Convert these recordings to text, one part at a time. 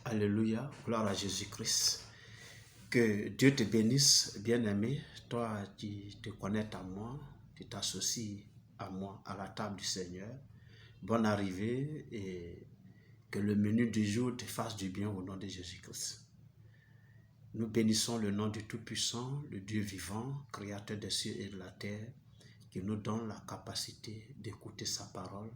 Alléluia, gloire à Jésus-Christ. Que Dieu te bénisse, bien-aimé. Toi qui te connais à moi, tu t'associes à moi à la table du Seigneur. Bonne arrivée et que le menu du jour te fasse du bien au nom de Jésus-Christ. Nous bénissons le nom du Tout-Puissant, le Dieu vivant, créateur des cieux et de la terre, qui nous donne la capacité d'écouter sa parole,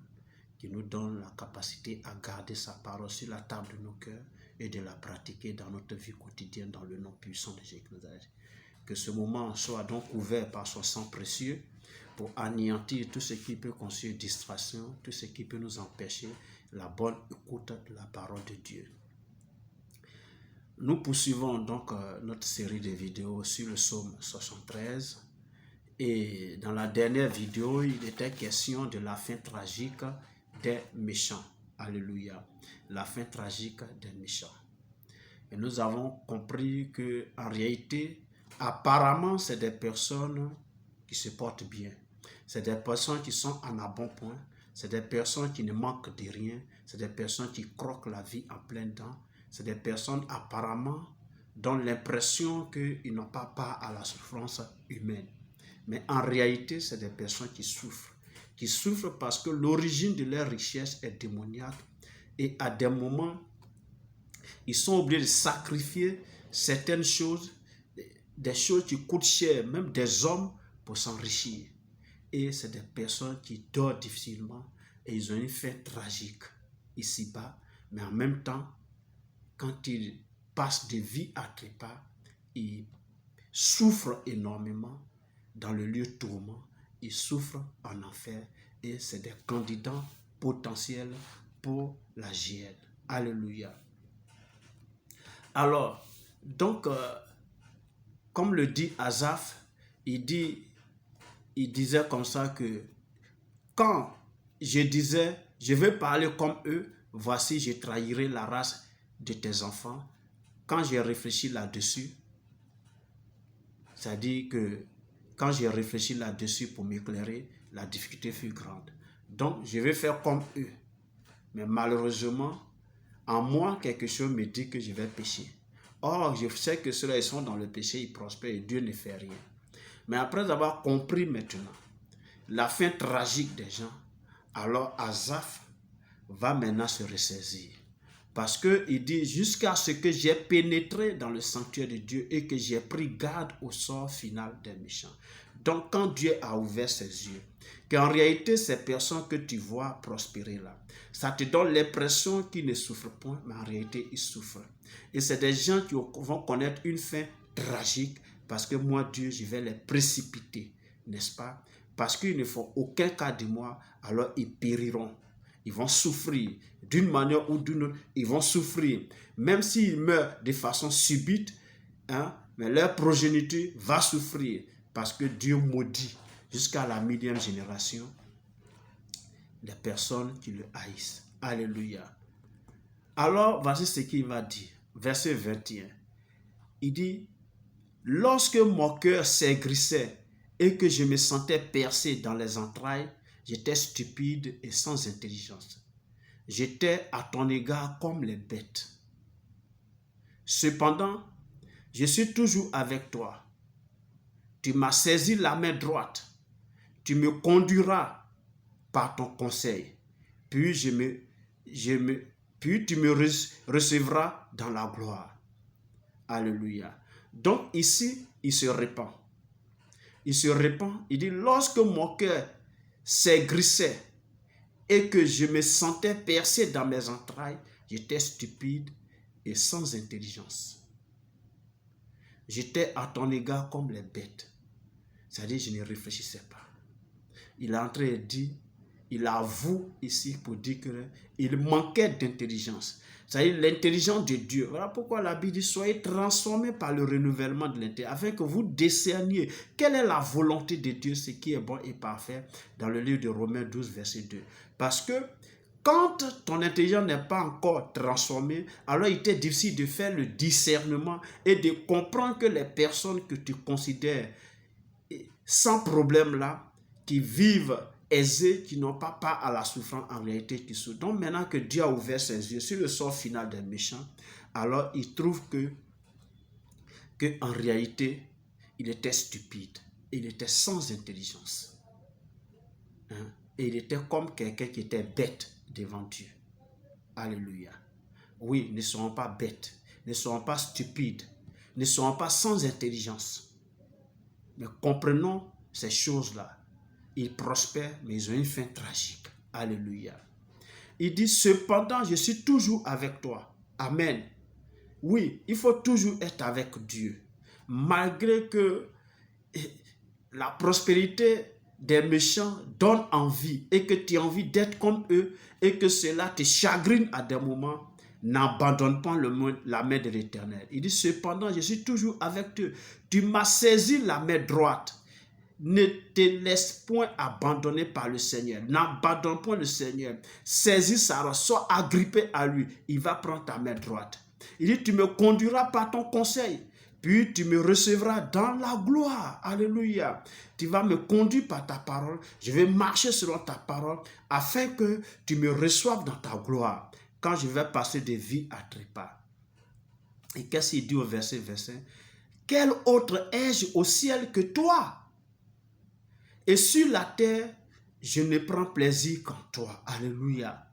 qui nous donne la capacité à garder sa parole sur la table de nos cœurs et de la pratiquer dans notre vie quotidienne dans le nom puissant de Jésus-Christ. Que ce moment soit donc ouvert par son sang précieux pour anéantir tout ce qui peut constituer distraction, tout ce qui peut nous empêcher la bonne écoute de la parole de Dieu. Nous poursuivons donc notre série de vidéos sur le psaume 73 et dans la dernière vidéo, il était question de la fin tragique des méchants. Alléluia. La fin tragique des méchants. Et nous avons compris que en réalité, apparemment, c'est des personnes qui se portent bien. C'est des personnes qui sont en un bon point. C'est des personnes qui ne manquent de rien. C'est des personnes qui croquent la vie en plein dents. C'est des personnes apparemment dont l'impression qu'ils n'ont pas part à la souffrance humaine. Mais en réalité, c'est des personnes qui souffrent. Qui souffrent parce que l'origine de leur richesse est démoniaque. Et à des moments, ils sont obligés de sacrifier certaines choses, des choses qui coûtent cher, même des hommes, pour s'enrichir. Et c'est des personnes qui dorment difficilement et ils ont une fin tragique ici-bas. Mais en même temps, quand ils passent de vie à trépas, ils souffrent énormément dans le lieu tourment. Ils souffrent en enfer et c'est des candidats potentiels pour la GN. Alléluia. Alors, donc, comme le dit Asaph, il disait comme ça que quand je disais, je vais parler comme eux, voici, je trahirai la race de tes enfants. Quand j'ai réfléchi là-dessus, c'est-à-dire que quand j'ai réfléchi là-dessus pour m'éclairer, la difficulté fut grande. Donc, je vais faire comme eux. Mais malheureusement, en moi, quelque chose me dit que je vais pécher. Or, je sais que ceux-là, ils sont dans le péché, ils prospèrent et Dieu ne fait rien. Mais après avoir compris maintenant la fin tragique des gens, alors Asaph va maintenant se ressaisir. Parce qu'il dit, jusqu'à ce que j'ai pénétré dans le sanctuaire de Dieu et que j'ai pris garde au sort final des méchants. Donc, quand Dieu a ouvert ses yeux, qu'en réalité, ces personnes que tu vois prospérer là, ça te donne l'impression qu'ils ne souffrent point, mais en réalité, ils souffrent. Et c'est des gens qui vont connaître une fin tragique parce que moi, Dieu, je vais les précipiter, n'est-ce pas? Parce qu'ils ne font aucun cas de moi, alors ils périront. Ils vont souffrir d'une manière ou d'une autre, ils vont souffrir. Même s'ils meurent de façon subite, mais leur progéniture va souffrir parce que Dieu maudit jusqu'à la millième génération les personnes qui le haïssent. Alléluia. Alors, voici ce qu'il va dire. Verset 21. Il dit, lorsque mon cœur s'aigrissait et que je me sentais percé dans les entrailles, j'étais stupide et sans intelligence. J'étais à ton égard comme les bêtes. Cependant, je suis toujours avec toi. Tu m'as saisi la main droite. Tu me conduiras par ton conseil. Puis tu me recevras dans la gloire. Alléluia. Donc ici, il se répand. Il se répand. Il dit, lorsque mon cœur s'aigrissait et que je me sentais percé dans mes entrailles, j'étais stupide et sans intelligence. J'étais à ton égard comme les bêtes. C'est-à-dire, je ne réfléchissais pas. Il est en train de dire, il avoue ici pour dire qu'il manquait d'intelligence. C'est-à-dire l'intelligence de Dieu. Voilà pourquoi la Bible dit, soyez transformés par le renouvellement de l'intérieur, afin que vous discerniez quelle est la volonté de Dieu, ce qui est bon et parfait, dans le livre de Romains 12, verset 2. Parce que quand ton intelligence n'est pas encore transformée, alors il était difficile de faire le discernement et de comprendre que les personnes que tu considères sans problème là, qui vivent aisés, qui n'ont pas part à la souffrance, en réalité qui souffrent. Donc maintenant que Dieu a ouvert ses yeux sur le sort final des méchants, alors il trouve que en réalité, il était stupide, il était sans intelligence. Hein? Et il était comme quelqu'un qui était bête devant Dieu. Alléluia. Oui, ne serons pas bêtes, ne serons pas stupides, ne serons pas sans intelligence. Mais comprenons ces choses-là. Ils prospèrent, mais ils ont une fin tragique. Alléluia. Il dit, cependant, je suis toujours avec toi. Amen. Oui, il faut toujours être avec Dieu. Malgré que la prospérité des méchants donne envie et que tu as envie d'être comme eux et que cela te chagrine à des moments, n'abandonne pas la main de l'Éternel. Il dit, cependant, je suis toujours avec toi. Tu m'as saisi la main droite. Ne te laisse point abandonner par le Seigneur. N'abandonne point le Seigneur. Saisis sa main, sois agrippé à lui. Il va prendre ta main droite. Il dit, tu me conduiras par ton conseil. Puis tu me recevras dans la gloire. Alléluia. Tu vas me conduire par ta parole. Je vais marcher selon ta parole afin que tu me reçoives dans ta gloire. Quand je vais passer des vies à trépas. Et qu'est-ce qu'il dit au verset 25? Quel autre ai-je au ciel que toi? Et sur la terre, je ne prends plaisir qu'en toi. Alléluia.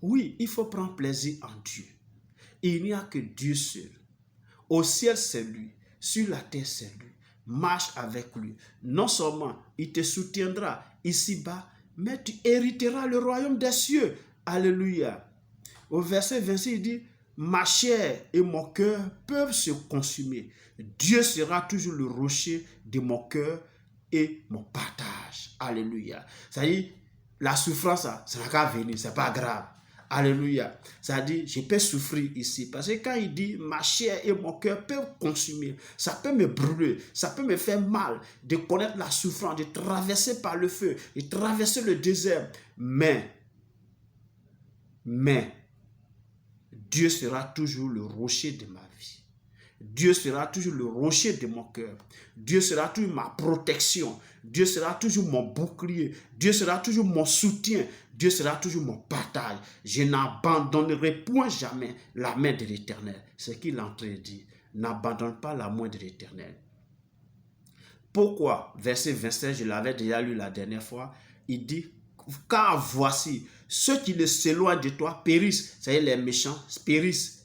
Oui, il faut prendre plaisir en Dieu. Il n'y a que Dieu seul. Au ciel, c'est lui. Sur la terre, c'est lui. Marche avec lui. Non seulement il te soutiendra ici-bas, mais tu hériteras le royaume des cieux. Alléluia. Au verset 26, il dit, ma chair et mon cœur peuvent se consumer. Dieu sera toujours le rocher de mon cœur et mon partage. Alléluia. C'est-à-dire, la souffrance, ça n'a qu'à venir, c'est pas grave. Alléluia. C'est-à-dire, je peux souffrir ici. Parce que quand il dit, ma chair et mon cœur peuvent consumer, ça peut me brûler, ça peut me faire mal de connaître la souffrance, de traverser par le feu, de traverser le désert. Mais, Dieu sera toujours le rocher de ma vie. Dieu sera toujours le rocher de mon cœur. Dieu sera toujours ma protection. Dieu sera toujours mon bouclier. Dieu sera toujours mon soutien. Dieu sera toujours mon partage. Je n'abandonnerai point jamais la main de l'Éternel. C'est ce qu'il est en train de dire. N'abandonne pas la main de l'Éternel. Pourquoi? Verset 27, je l'avais déjà lu la dernière fois. Il dit, car voici, ceux qui ne s'éloignent de toi périssent. C'est-à-dire les méchants périssent.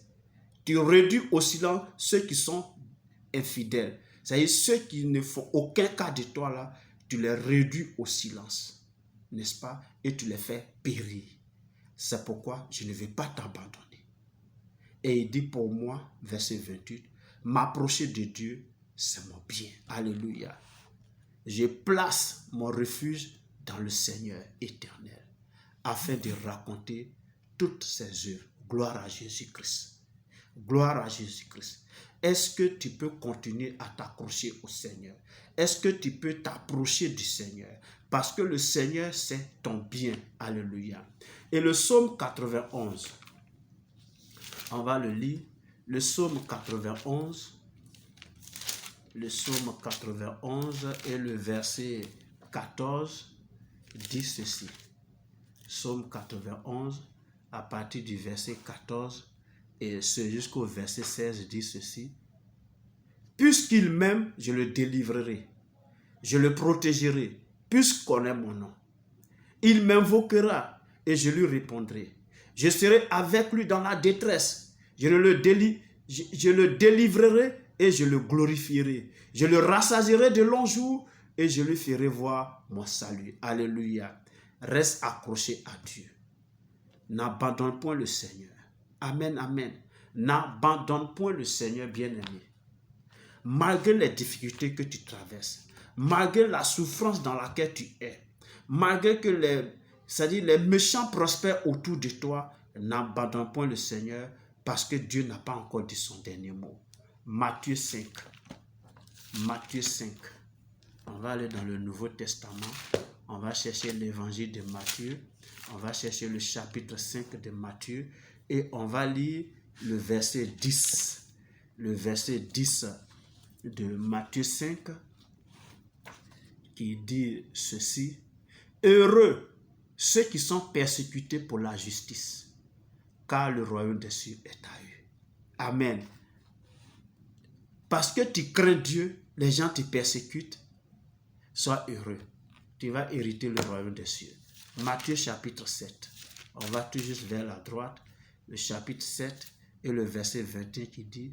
Tu réduis au silence ceux qui sont infidèles. C'est-à-dire ceux qui ne font aucun cas de toi là, tu les réduis au silence. N'est-ce pas? Et tu les fais périr. C'est pourquoi je ne vais pas t'abandonner. Et il dit pour moi, verset 28, m'approcher de Dieu, c'est mon bien. Alléluia. Je place mon refuge dans le Seigneur éternel, afin de raconter toutes ses œuvres. Gloire à Jésus-Christ. Gloire à Jésus-Christ. Est-ce que tu peux continuer à t'accrocher au Seigneur? Est-ce que tu peux t'approcher du Seigneur? Parce que le Seigneur, c'est ton bien. Alléluia. Et le psaume 91, on va le lire. Le psaume 91, le psaume 91 et le verset 14 dit ceci. Psaume 91, à partir du verset 14, et ce jusqu'au verset 16 dit ceci. Puisqu'il m'aime, je le délivrerai. Je le protégerai, puisqu'il connaît mon nom. Il m'invoquera et je lui répondrai. Je serai avec lui dans la détresse. Je le délivrerai et je le glorifierai. Je le rassasierai de longs jours et je lui ferai voir mon salut. Alléluia. Reste accroché à Dieu. N'abandonne point le Seigneur. Amen, amen. N'abandonne point le Seigneur, bien-aimé. Malgré les difficultés que tu traverses, malgré la souffrance dans laquelle tu es, malgré que les méchants prospèrent autour de toi, n'abandonne point le Seigneur parce que Dieu n'a pas encore dit son dernier mot. Matthieu 5. Matthieu 5. On va aller dans le Nouveau Testament. On va chercher l'évangile de Matthieu. On va chercher le chapitre 5 de Matthieu. Et on va lire le verset 10. Le verset 10 de Matthieu 5 qui dit ceci. Heureux ceux qui sont persécutés pour la justice, car le royaume des cieux est à eux. Amen. Parce que tu crains Dieu, les gens te persécutent. Sois heureux. Tu vas hériter le royaume des cieux. Matthieu chapitre 7. On va tout juste vers la droite. Le chapitre 7 et le verset 21 qui dit: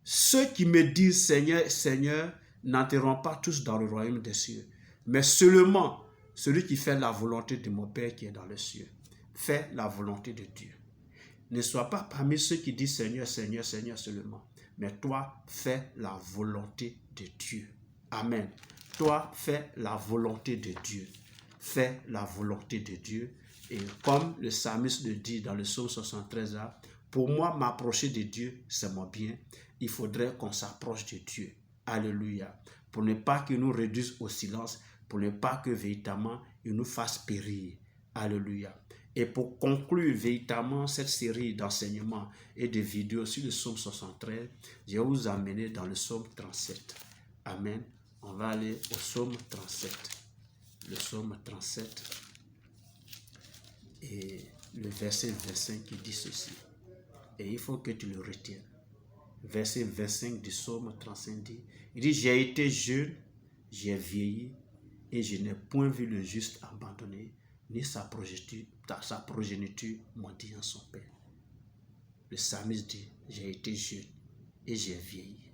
ceux qui me disent Seigneur, Seigneur, n'entreront pas tous dans le royaume des cieux, mais seulement celui qui fait la volonté de mon Père qui est dans les cieux. Fais la volonté de Dieu. Ne sois pas parmi ceux qui disent Seigneur, Seigneur, Seigneur seulement, mais toi, fais la volonté de Dieu. Amen. Toi, fais la volonté de Dieu. Fais la volonté de Dieu. Et comme le psalmiste le dit dans le psaume 73, pour moi, m'approcher de Dieu, c'est mon bien. Il faudrait qu'on s'approche de Dieu. Alléluia. Pour ne pas qu'il nous réduise au silence, pour ne pas que véritablement il nous fasse périr. Alléluia. Et pour conclure véritablement cette série d'enseignements et de vidéos sur le psaume 73, je vais vous emmener dans le psaume 37. Amen. On va aller au psaume 37. Le psaume 37 et le verset 25 qui dit ceci. Et il faut que tu le retiennes. Verset 25 du psaume 35 dit, il dit, j'ai été jeune, j'ai vieilli, et je n'ai point vu le juste abandonné, ni sa progéniture mendiant son père. Le psalmiste dit, j'ai été jeune et j'ai vieilli.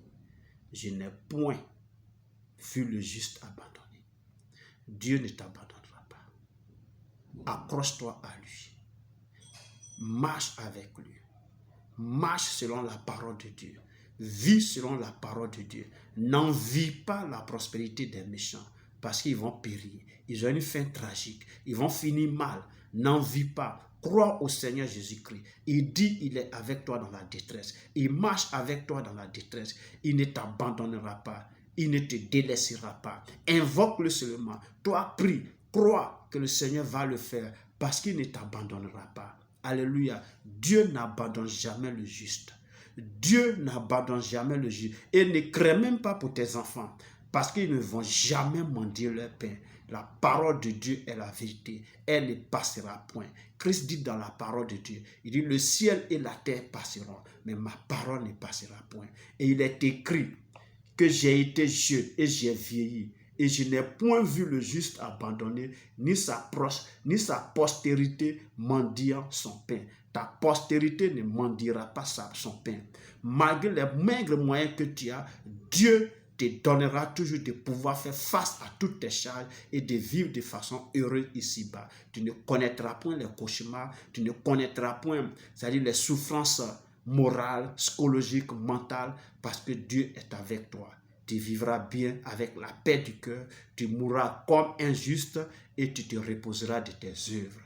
Je n'ai point vu le juste abandonné. Dieu ne t'abandonnera pas. Accroche-toi à lui. Marche avec lui. Marche selon la parole de Dieu. Vis selon la parole de Dieu. N'envie pas la prospérité des méchants parce qu'ils vont périr. Ils ont une fin tragique. Ils vont finir mal. N'envie pas. Crois au Seigneur Jésus-Christ. Il dit il est avec toi dans la détresse. Il marche avec toi dans la détresse. Il ne t'abandonnera pas. Il ne te délaissera pas. Invoque-le seulement. Toi, prie. Crois que le Seigneur va le faire parce qu'il ne t'abandonnera pas. Alléluia. Dieu n'abandonne jamais le juste. Dieu n'abandonne jamais le juste. Et ne crains même pas pour tes enfants parce qu'ils ne vont jamais mendier leur pain. La parole de Dieu est la vérité. Elle ne passera point. Christ dit dans la parole de Dieu, il dit le ciel et la terre passeront, mais ma parole ne passera point. Et il est écrit que j'ai été jeune et j'ai vieilli. Et je n'ai point vu le juste abandonné, ni sa postérité mendiant son pain. Ta postérité ne mendiera pas son pain. Malgré les maigres moyens que tu as, Dieu te donnera toujours de pouvoir faire face à toutes tes charges et de vivre de façon heureuse ici-bas. Tu ne connaîtras point les cauchemars, tu ne connaîtras point, c'est-à-dire les souffrances morales, psychologiques, mentales, parce que Dieu est avec toi. Tu vivras bien avec la paix du cœur, tu mourras comme un juste et tu te reposeras de tes œuvres.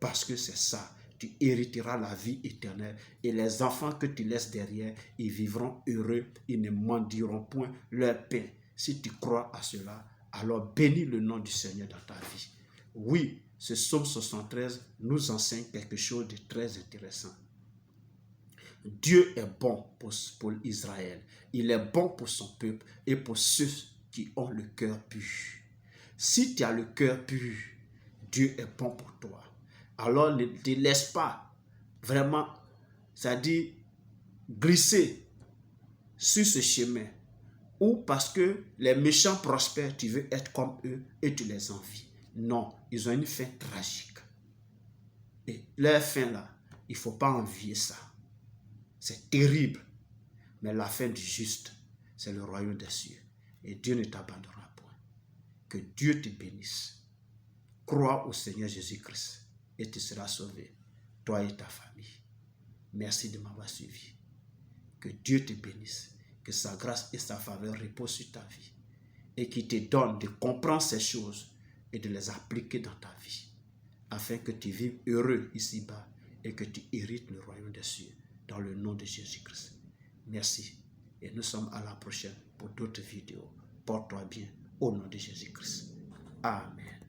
Parce que c'est ça, tu hériteras la vie éternelle et les enfants que tu laisses derrière, ils vivront heureux, ils ne mendieront point leur pain. Si tu crois à cela, alors bénis le nom du Seigneur dans ta vie. Oui, ce psaume 73 nous enseigne quelque chose de très intéressant. Dieu est bon pour Israël. Il est bon pour son peuple et pour ceux qui ont le cœur pur. Si tu as le cœur pur, Dieu est bon pour toi. Alors ne te laisse pas vraiment, c'est-à-dire glisser sur ce chemin ou parce que les méchants prospèrent, tu veux être comme eux et tu les envies. Non, ils ont une fin tragique. Et leur fin là, il ne faut pas envier ça. C'est terrible. Mais la fin du juste, c'est le royaume des cieux. Et Dieu ne t'abandonnera point. Que Dieu te bénisse. Crois au Seigneur Jésus-Christ et tu seras sauvé, toi et ta famille. Merci de m'avoir suivi. Que Dieu te bénisse. Que sa grâce et sa faveur reposent sur ta vie. Et qu'il te donne de comprendre ces choses et de les appliquer dans ta vie. Afin que tu vives heureux ici-bas et que tu hérites le royaume des cieux. Dans le nom de Jésus-Christ. Merci. Et nous sommes à la prochaine pour d'autres vidéos. Porte-toi bien au nom de Jésus-Christ. Amen.